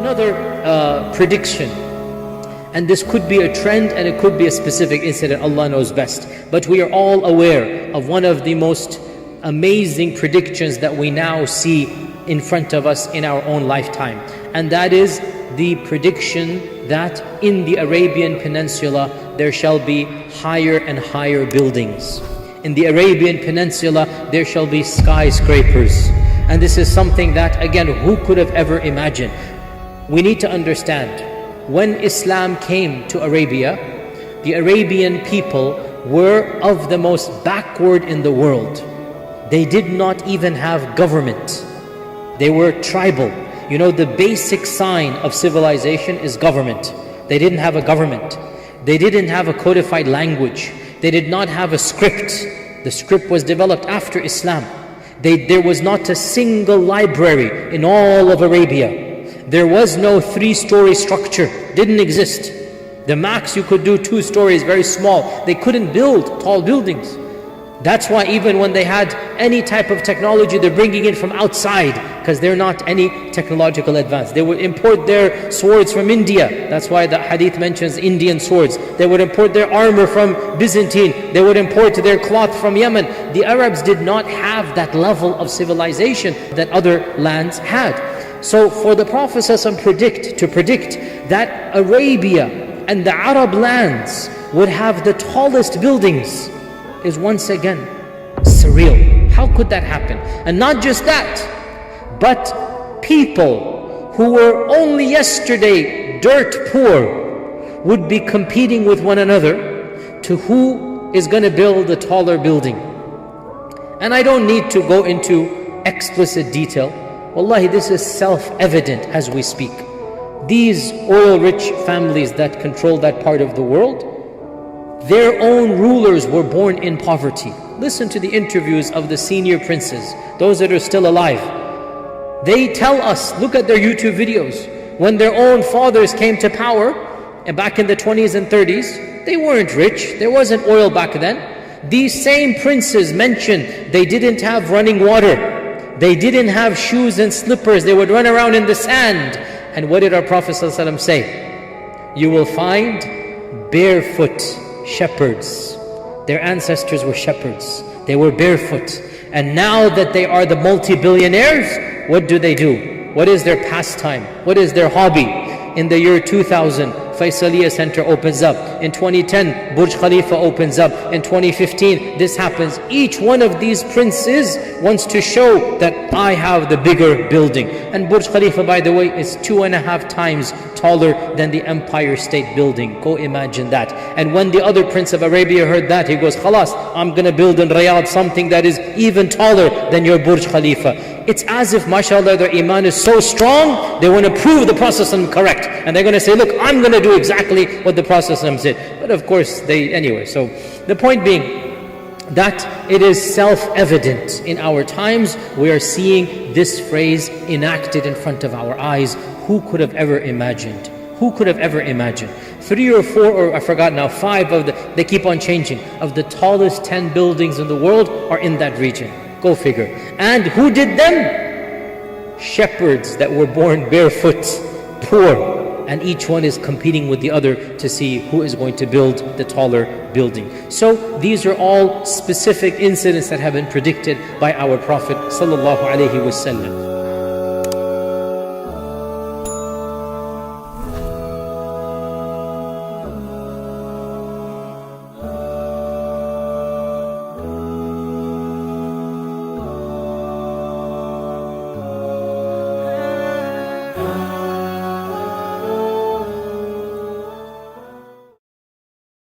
Another prediction, and this could be a trend and it could be a specific incident, Allah knows best. But we are all aware of one of the most amazing predictions that we now see in front of us in our own lifetime. And that is the prediction that in the Arabian Peninsula there shall be higher and higher buildings. In the Arabian Peninsula there shall be skyscrapers. And this is something that, again, who could have ever imagined? We need to understand, when Islam came to Arabia, the Arabian people were of the most backward in the world. They did not even have government. They were tribal. You know, the basic sign of civilization is government. They didn't have a government. They didn't have a codified language. They did not have a script. The script was developed after Islam. There was not a single library in all of Arabia. There was no 3-story structure, didn't exist. The max you could do 2 stories, very small. They couldn't build tall buildings. That's why even when they had any type of technology, they're bringing it from outside, because they're not any technological advance. They would import their swords from India. That's why the hadith mentions Indian swords. They would import their armor from Byzantine. They would import their cloth from Yemen. The Arabs did not have that level of civilization that other lands had. So for the Prophet to predict that Arabia and the Arab lands would have the tallest buildings is once again surreal. How could that happen? And not just that, but people who were only yesterday dirt poor would be competing with one another to who is going to build a taller building. And I don't need to go into explicit detail. Wallahi, this is self-evident as we speak. These oil-rich families that control that part of the world, their own rulers were born in poverty. Listen to the interviews of the senior princes, those that are still alive. They tell us, look at their YouTube videos, when their own fathers came to power, and back in the 20s and 30s, they weren't rich, there wasn't oil back then. These same princes mentioned they didn't have running water. They didn't have shoes and slippers. They would run around in the sand. And what did our Prophet ﷺ say? You will find barefoot shepherds. Their ancestors were shepherds. They were barefoot. And now that they are the multi-billionaires, what do? What is their pastime? What is their hobby? In the year 2000, Faisaliya Center opens up. In 2010, Burj Khalifa opens up. In 2015, this happens. Each one of these princes wants to show that I have the bigger building. And Burj Khalifa, by the way, is 2.5 times taller than the Empire State Building. Go imagine that. And when the other prince of Arabia heard that, he goes, Khalas, I'm going to build in Riyadh something that is even taller than your Burj Khalifa. It's as if, mashallah, their iman is so strong, they want to prove the Prophet correct. And they're going to say, look, I'm going to do exactly what the Prophet said. But of course, anyway. So the point being that it is self-evident in our times. We are seeing this phrase enacted in front of our eyes. Who could have ever imagined? Who could have ever imagined? 3 or 4, or I forgot now, 5 they keep on changing, of the tallest 10 buildings in the world are in that region. Go figure. And who did them? Shepherds that were born barefoot, poor. And each one is competing with the other to see who is going to build the taller building. So these are all specific incidents that have been predicted by our Prophet sallallahu alaihi wasallam.